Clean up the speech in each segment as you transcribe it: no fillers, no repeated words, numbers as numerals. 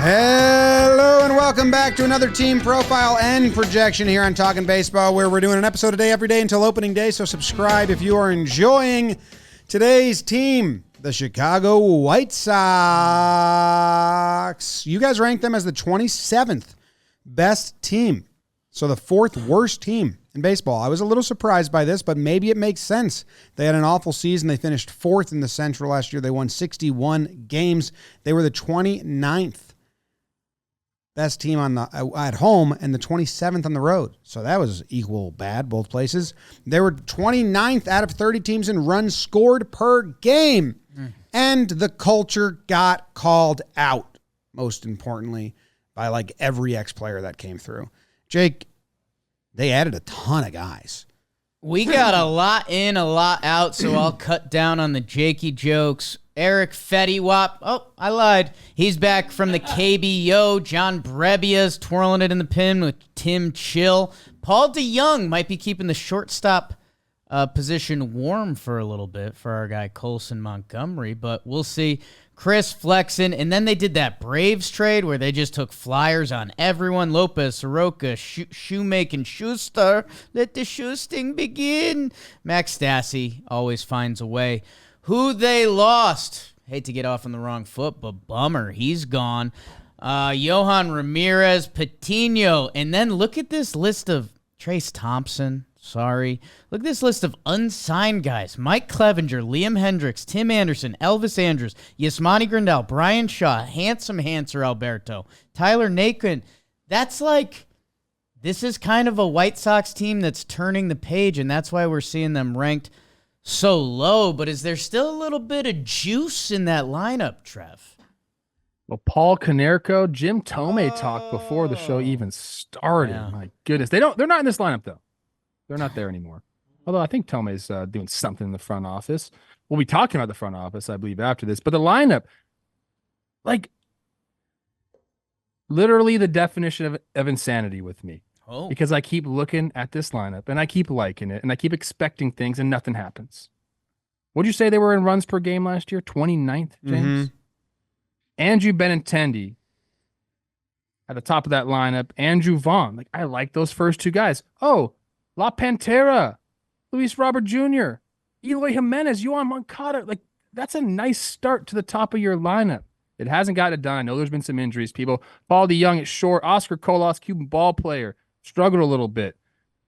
Hello and welcome back to another team profile and projection here on Talkin Baseball, where we're doing an episode a day every day until opening day. So subscribe if you are enjoying today's team, the Chicago White Sox. You guys ranked them as the 27th best team, so the fourth worst team in baseball. I was a little surprised by this, but maybe it makes sense. They had an awful season. They finished fourth in the Central last year. They won 61 games. They were the 29th best team at home and the 27th on the road. So that was equal bad, both places. They were 29th out of 30 teams in runs scored per game. And the culture got called out, most importantly, by like every ex-player that came through. Jake, they added a ton of guys. We got a lot in, a lot out, so I'll cut down on the Jakey jokes. Eric Fetty-Wap. Oh, I lied. He's back from the KBO. John Brebbia's twirling it in the pin with Tim Chill. Paul DeYoung might be keeping the shortstop position warm for a little bit for our guy Colson Montgomery, but we'll see. Chris Flexen, and then they did that Braves trade where they just took flyers on everyone. Lopez, Soroka, Shoemaker, Schuster. Let the Schusting begin. Max Stassi always finds a way. Who they lost. Hate to get off on the wrong foot, but bummer. He's gone. Johan Ramirez, Patino. And then look at this list of Trace Thompson. Sorry. Look at this list of unsigned guys. Mike Clevenger, Liam Hendricks, Tim Anderson, Elvis Andrus, Yasmani Grandal, Brian Shaw, Handsome Hanser Alberto, Tyler Naquin. That's like, this is kind of a White Sox team that's turning the page, and that's why we're seeing them ranked so low. But is there still a little bit of juice in that lineup, Trev? Well, Paul Konerko, Jim Tomei talked before the show even started. Yeah. My goodness. They're not in this lineup, though. They're not there anymore. Although I think Tomei's doing something in the front office. We'll be talking about the front office, I believe, after this. But the lineup, like, literally the definition of insanity with me. Oh. Because I keep looking at this lineup, and I keep liking it, and I keep expecting things, and nothing happens. What'd you say they were in runs per game last year? 29th, James? Andrew Benintendi at the top of that lineup. Andrew Vaughn. Like, I like those first two guys. Oh, La Pantera, Luis Robert Jr., Eloy Jimenez, Yohan Moncada. Like, that's a nice start to the top of your lineup. It hasn't got it done. I know there's been some injuries, people. Paul DeYoung at short. Oscar Colas, Cuban ball player, struggled a little bit.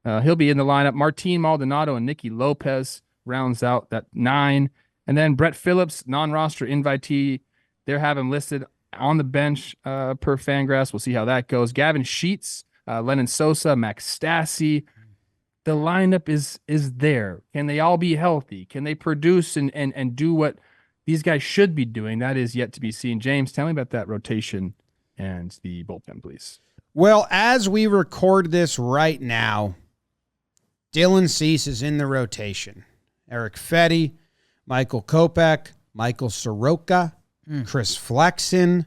He'll be in the lineup. Martin Maldonado and Nicky Lopez rounds out that 9. And then Brett Phillips, non-roster invitee. They're having listed on the bench per Fangraphs. We'll see how that goes. Gavin Sheets, Lennon Sosa, Max Stassi. The lineup is there. Can they all be healthy? Can they produce and do what these guys should be doing? That is yet to be seen. James, tell me about that rotation and the bullpen, please. Well, as we record this right now, Dylan Cease is in the rotation. Eric Fetty, Michael Kopech, Michael Soroka, Chris Flexen,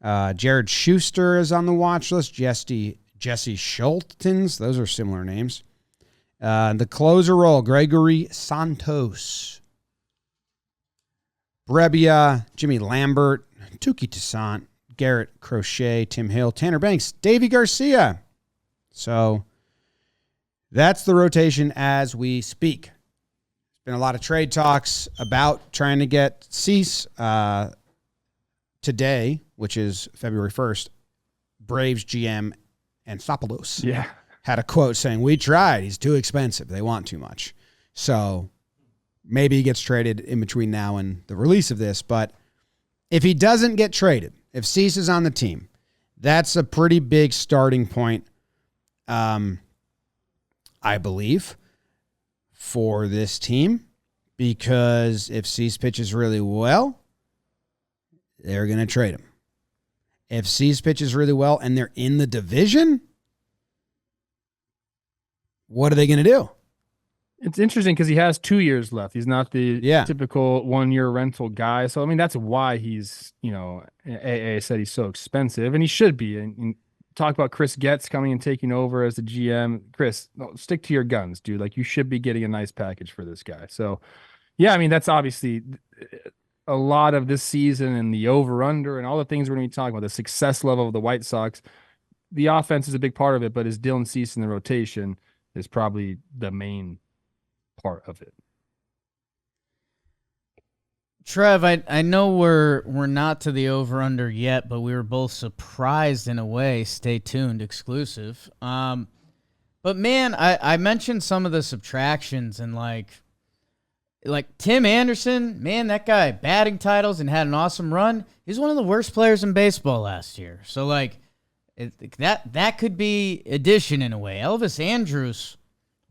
Jared Schuster is on the watch list, Jesse Schultens. Those are similar names. The closer role, Gregory Santos, Brebbia, Jimmy Lambert, Tuki Toussaint, Garrett Crochet, Tim Hill, Tanner Banks, Davey Garcia. So that's the rotation as we speak. There's been a lot of trade talks about trying to get Cease today, which is February 1st. Braves GM Anthopoulos. Yeah. Had a quote saying, "We tried. He's too expensive. They want too much." So maybe he gets traded in between now and the release of this. But if he doesn't get traded, if Cease is on the team, that's a pretty big starting point, I believe, for this team. Because if Cease pitches really well, they're going to trade him. If Cease pitches really well and they're in the division, what are they going to do? It's interesting because he has 2 years left. He's not the typical 1-year rental guy. So, I mean, that's why he's, AA said he's so expensive, and he should be. And talk about Chris Getz coming and taking over as the GM. Chris, no, stick to your guns, dude. Like, you should be getting a nice package for this guy. So, yeah, I mean, that's obviously a lot of this season and the over-under and all the things we're going to be talking about, the success level of the White Sox, the offense is a big part of it, but is Dylan Cease in the rotation is probably the main part of it. Trev, I know we're not to the over-under yet, but we were both surprised in a way. Stay tuned, exclusive. But man, I mentioned some of the subtractions and like Tim Anderson, man, that guy batting titles and had an awesome run. He's one of the worst players in baseball last year. So like that could be addition in a way. Elvis Andrus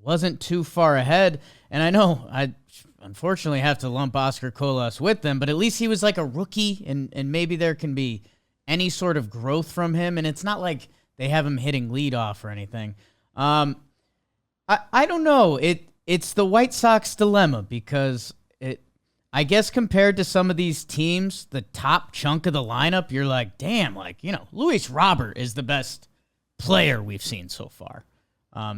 wasn't too far ahead, and I know I unfortunately have to lump Oscar Colas with them, but at least he was like a rookie, and maybe there can be any sort of growth from him, and it's not like they have him hitting leadoff or anything. I don't know. It's the White Sox dilemma because I guess compared to some of these teams, the top chunk of the lineup, you're like, damn, Luis Robert is the best player we've seen so far.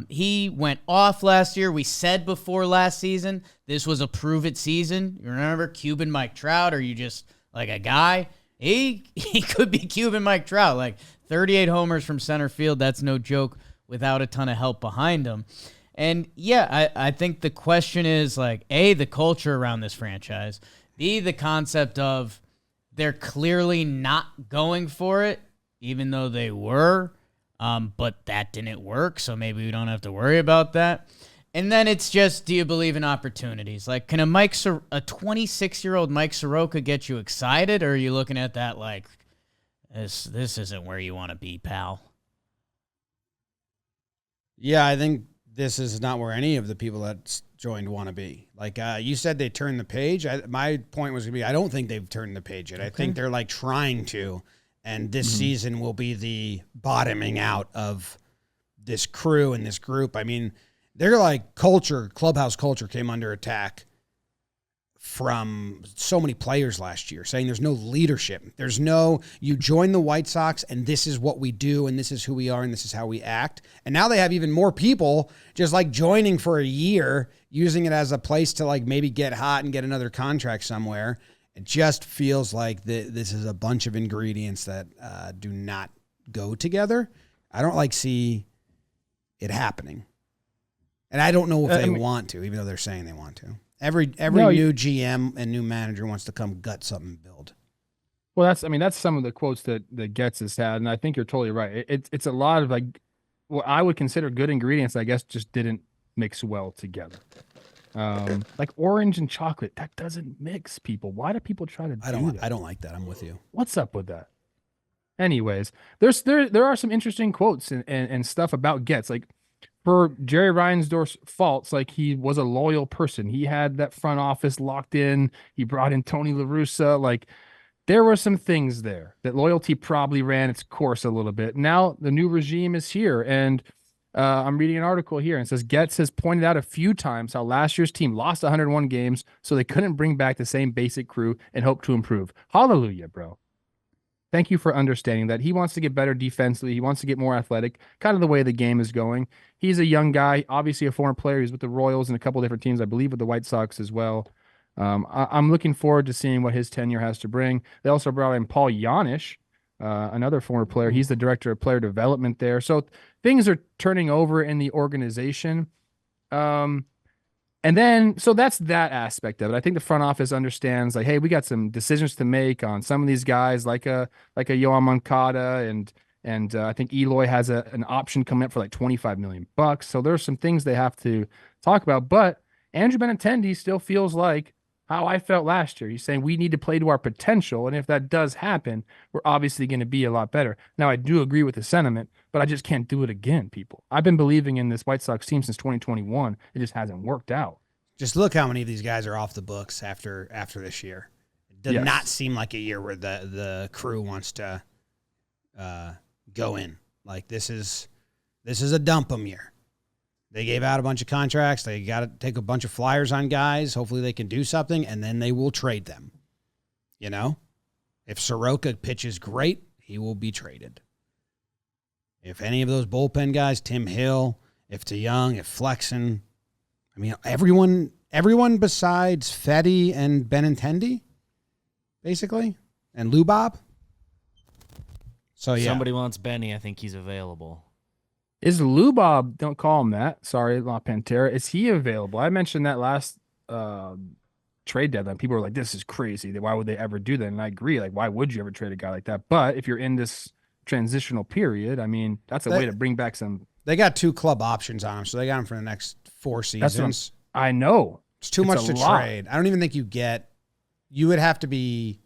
He went off last year. We said before last season, this was a prove-it season. You remember Cuban Mike Trout? Are you just like a guy? He could be Cuban Mike Trout, like 38 homers from center field. That's no joke without a ton of help behind him. And yeah, I think the question is like, A, the culture around this franchise, B, the concept of they're clearly not going for it, even though they were. But that didn't work, so maybe we don't have to worry about that. And then it's just, do you believe in opportunities? Like, can a 26-year-old Mike Soroka get you excited, or are you looking at that like, this isn't where you want to be, pal? Yeah, I think this is not where any of the people that joined want to be. Like you said, they turned the page. My point was going to be, I don't think they've turned the page yet. Okay. I think they're like trying to. And this season will be the bottoming out of this crew and this group. I mean, they're like clubhouse culture came under attack from so many players last year, saying there's no leadership. There's no, you join the White Sox and this is what we do and this is who we are and this is how we act. And now they have even more people just like joining for a year, using it as a place to like maybe get hot and get another contract somewhere. It just feels like this is a bunch of ingredients that do not go together. I don't see it happening. And I don't know if they want to, even though they're saying they want to. Every new GM and new manager wants to come gut something and build. Well, that's some of the quotes that Getz has had, and I think you're totally right. It's a lot of like what I would consider good ingredients, I guess, just didn't mix well together. Like orange and chocolate, that doesn't mix, people. Why do people try to do that? I don't like that. I'm with you. What's up with that? Anyways, there are some interesting quotes and stuff about Getz. Like for Jerry Reinsdorf's faults, like he was a loyal person. He had that front office locked in. He brought in Tony La Russa. Like there were some things there that loyalty probably ran its course a little bit. Now the new regime is here, and I'm reading an article here, and it says Getz has pointed out a few times how last year's team lost 101 games, so they couldn't bring back the same basic crew and hope to improve. Hallelujah, bro. Thank you for understanding that. He wants to get better defensively. He wants to get more athletic, kind of the way the game is going. He's a young guy, obviously a former player. He's with the Royals and a couple different teams, I believe with the White Sox as well. I'm looking forward to seeing what his tenure has to bring. They also brought in Paul Janisch, another former player. He's the director of player development there. So things are turning over in the organization. And then, so that's that aspect of it. I think the front office understands like, hey, we got some decisions to make on some of these guys like a Yoan Moncada and I think Eloy has an option coming up for like $25 million. So there's some things they have to talk about, but Andrew Benintendi still feels like how I felt last year. He's saying we need to play to our potential, and if that does happen, we're obviously going to be a lot better. Now, I do agree with the sentiment, but I just can't do it again, people. I've been believing in this White Sox team since 2021. It just hasn't worked out. Just look how many of these guys are off the books after this year. It did not seem like a year where the crew wants to go in. Like this is a dump 'em year. They gave out a bunch of contracts. They got to take a bunch of flyers on guys. Hopefully they can do something, and then they will trade them. You know? If Soroka pitches great, he will be traded. If any of those bullpen guys, Tim Hill, if DeYoung, if Flexen, I mean, everyone besides Fetty and Benintendi, basically, and Lubob. So yeah, Somebody wants Benny. I think he's available. Is Lubob, don't call him that. Sorry, La Pantera. Is he available? I mentioned that last trade deadline. People were like, this is crazy. Why would they ever do that? And I agree. Like, why would you ever trade a guy like that? But if you're in this transitional period, I mean, that's a way to bring back some. They got 2 club options on him, so they got him for the next 4 seasons. I know. It's too much to trade. I don't even think you get. You would have to be.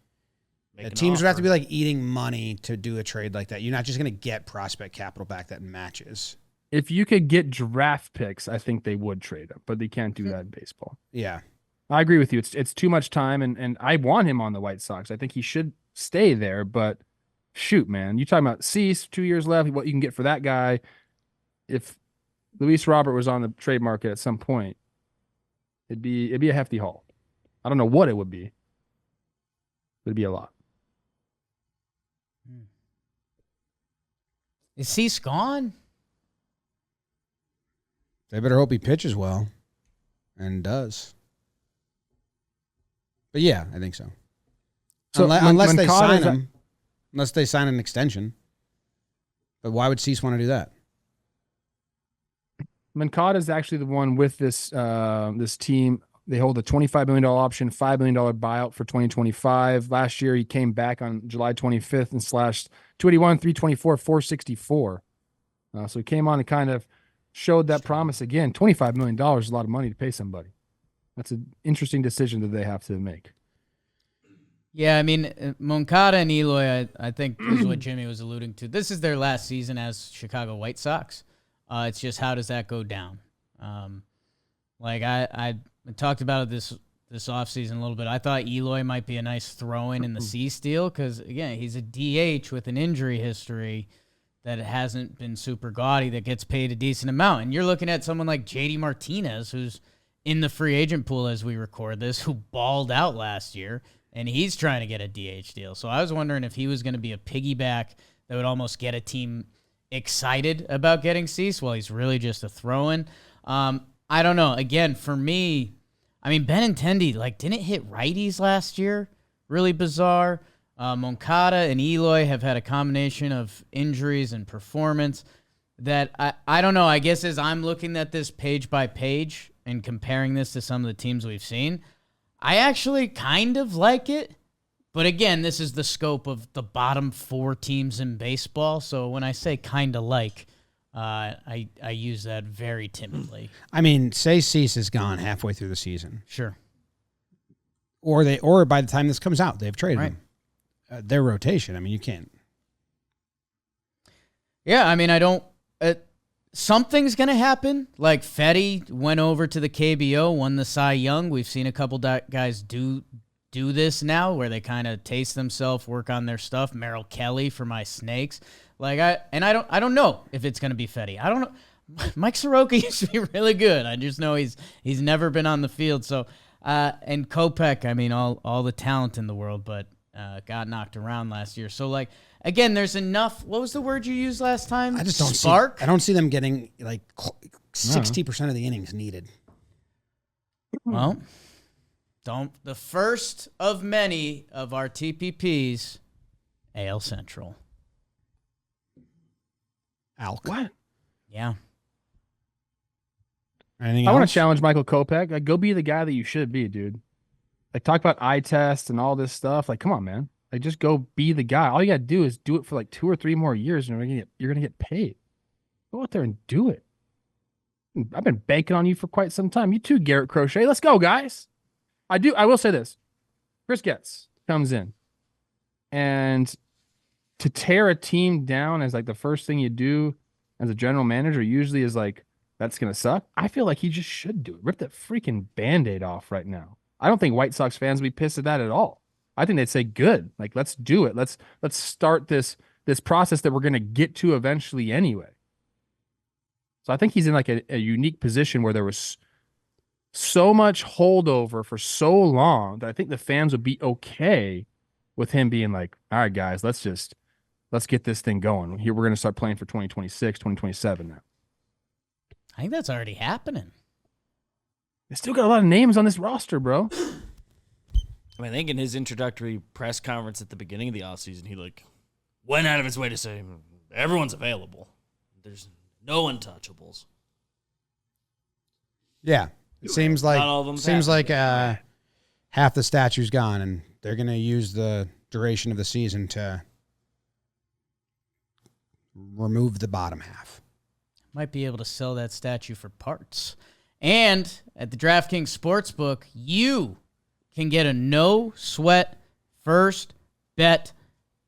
Teams would have to be like eating money to do a trade like that. You're not just going to get prospect capital back that matches. If you could get draft picks, I think they would trade him, but they can't do that in baseball. Yeah. I agree with you. It's too much time, and I want him on the White Sox. I think he should stay there, but shoot, man. You're talking about Cease, 2 years left, what you can get for that guy. If Luis Robert was on the trade market at some point, it'd be a hefty haul. I don't know what it would be, but it'd be a lot. Is Cease gone? They better hope he pitches well, and does. But yeah, I think so. So unless they sign him, unless they sign an extension. But why would Cease want to do that? Moncada is actually the one with this this team. They hold a $25 million option, $5 million buyout for 2025. Last year, he came back on July 25th and slashed 281, 324, 464. So he came on and kind of showed that promise again. $25 million is a lot of money to pay somebody. That's an interesting decision that they have to make. Yeah, I mean, Moncada and Eloy, I think is what Jimmy was alluding to. This is their last season as Chicago White Sox. It's just how does that go down? I talked about it this offseason a little bit. I thought Eloy might be a nice throw-in in the Cease deal because, again, he's a DH with an injury history that hasn't been super gaudy that gets paid a decent amount. And you're looking at someone like JD Martinez, who's in the free agent pool as we record this, who balled out last year, and he's trying to get a DH deal. So I was wondering if he was going to be a piggyback that would almost get a team excited about getting Cease while he's really just a throw-in. I don't know. Again, for me, I mean, Benintendi, didn't hit righties last year. Really bizarre. Moncada and Eloy have had a combination of injuries and performance that I don't know. I guess as I'm looking at this page by page and comparing this to some of the teams we've seen, I actually kind of like it. But again, this is the scope of the bottom 4 teams in baseball. So when I say kind of like, I use that very timidly. I mean, say Cease is gone halfway through the season. Sure. Or by the time this comes out, they've traded him. Their rotation. I mean, you can't. Yeah, I mean, I don't. Something's going to happen. Like Fetty went over to the KBO, won the Cy Young. We've seen a couple guys do this now where they kind of taste themselves, work on their stuff. Merrill Kelly for my Snakes. I don't know if it's going to be Fetty. I don't know. Mike Soroka used to be really good. I just know he's never been on the field. So, and Kopech, I mean, all the talent in the world, but got knocked around last year. So, again, there's enough. What was the word you used last time? I just don't Spark? I don't see them getting 60% of the innings needed. Well, the first of many of our TPPs, AL Central. Alk. What? Yeah. Anything I else? want to challenge Michael Kopech. Go be the guy that you should be, dude. Talk about eye test and all this stuff. Come on, man. Just go be the guy. All you got to do is do it for 2 or 3 more years, and you're gonna get paid. Go out there and do it. I've been banking on you for quite some time. You too, Garrett Crochet. Let's go, guys. I will say this. Chris Getz comes in, and to tear a team down as the first thing you do as a general manager usually is that's gonna suck. I feel like he just should do it. Rip that freaking Band-Aid off right now. I don't think White Sox fans would be pissed at that at all. I think they'd say, good. Let's do it. Let's start this process that we're going to get to eventually anyway. So I think he's in a unique position where there was so much holdover for so long that I think the fans would be okay with him being all right, guys, let's get this thing going. Here, we're going to start playing for 2026, 2027 now. I think that's already happening. They still got a lot of names on this roster, bro. I mean, I think in his introductory press conference at the beginning of the offseason, he went out of his way to say everyone's available. There's no untouchables. Yeah, it seems like Not all of them half the statue's gone, and they're going to use the duration of the season to remove the bottom half. Might be able to sell that statue for parts. And at the DraftKings Sportsbook, you can get a no-sweat first bet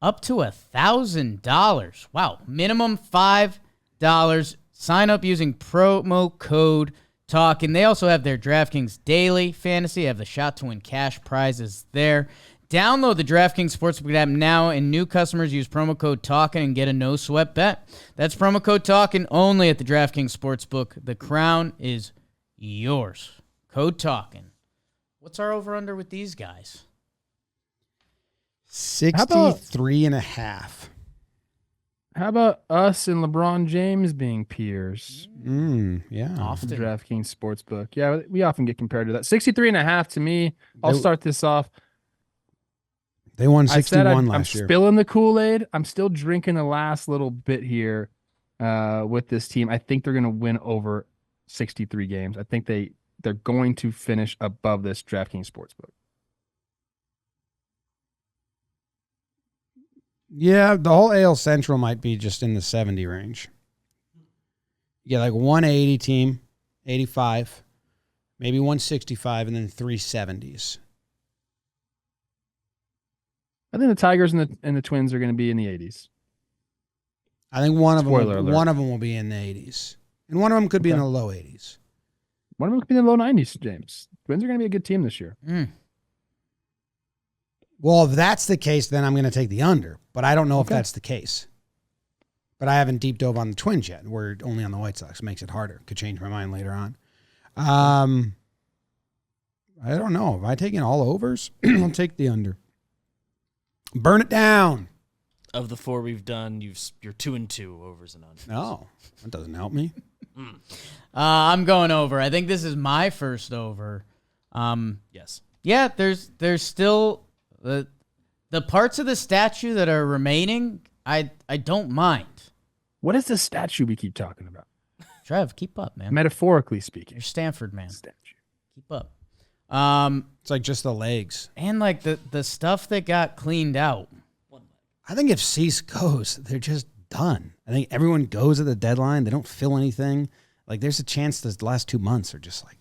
up to $1,000. Wow, minimum $5. Sign up using promo code Talkin. They also have their DraftKings Daily Fantasy. Have the shot to win cash prizes there. Download the DraftKings Sportsbook app now, and new customers use promo code Talkin and get a no-sweat bet. That's promo code Talkin only at the DraftKings Sportsbook. The crown is yours. Code Talkin. What's our over-under with these guys? 63.5. How about us and LeBron James being peers? Yeah. Often. DraftKings Sportsbook. Yeah, we often get compared to that. 63.5 to me. I'll start this off. They won I said 61 I'm last year. spilling the Kool-Aid. I'm still drinking the last little bit here with this team. I think they're going to win over 63 games. I think they're going to finish above this DraftKings Sportsbook. Yeah, the whole AL Central might be just in the 70 range. You get like 180 team, 85, maybe 165, and then 370s. I think the Tigers and the Twins are going to be in the 80s. I think one of Spoiler alert. them will be in the 80s, and one of them could be in the low 80s. One of them could be in the low 90s, James. Twins are going to be a good team this year. Well, if that's the case, then I'm going to take the under, but I don't know if that's the case. But I haven't deep dove on the Twins yet. We're only on the White Sox. It makes it harder. Could change my mind later on. I don't know. Am I taking all overs? I'll take the under. Burn it down. Of the 4 we've done, you're 2-2 overs and unders. No, that doesn't help me. I'm going over. I think this is my first over. Yes. Yeah, there's still the parts of the statue that are remaining. I don't mind. What is this statue we keep talking about? Trev, keep up, man. Metaphorically speaking. You're Stanford, man. Statue. Keep up. It's like just the legs. And like the stuff that got cleaned out. I think if Cease goes, they're just done. I think everyone goes at the deadline. They don't fill anything. Like there's a chance the last 2 months are just like.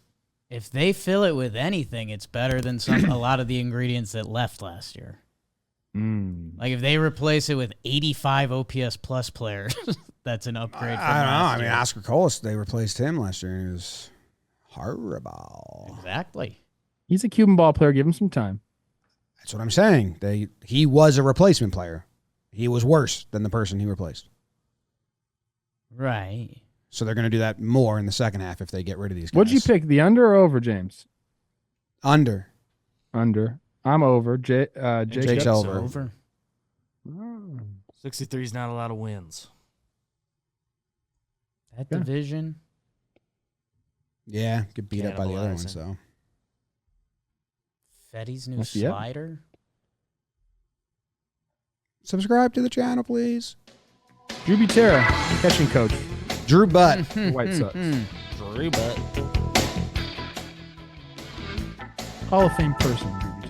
If they fill it with anything, it's better than a lot of the ingredients that left last year. Like if they replace it with 85 OPS plus players, that's an upgrade. From I don't know. last I mean, year. Oscar Colas, they replaced him last year, and he was horrible. Exactly. He's a Cuban ball player. Give him some time. That's what I'm saying. He was a replacement player. He was worse than the person he replaced. Right. So they're going to do that more in the second half if they get rid of these guys. What'd you pick? The under or over, James? Under. Under. I'm over. Jake's over. 63 is not a lot of wins. That division. Yeah, get beat up by the other ones, Cannibalizing. though. Fetty's new Yeah. slider. Subscribe to the channel, please. Drew Butera, catching coach. Drew Butt. White Sox. Drew, but Hall of Fame person, Drew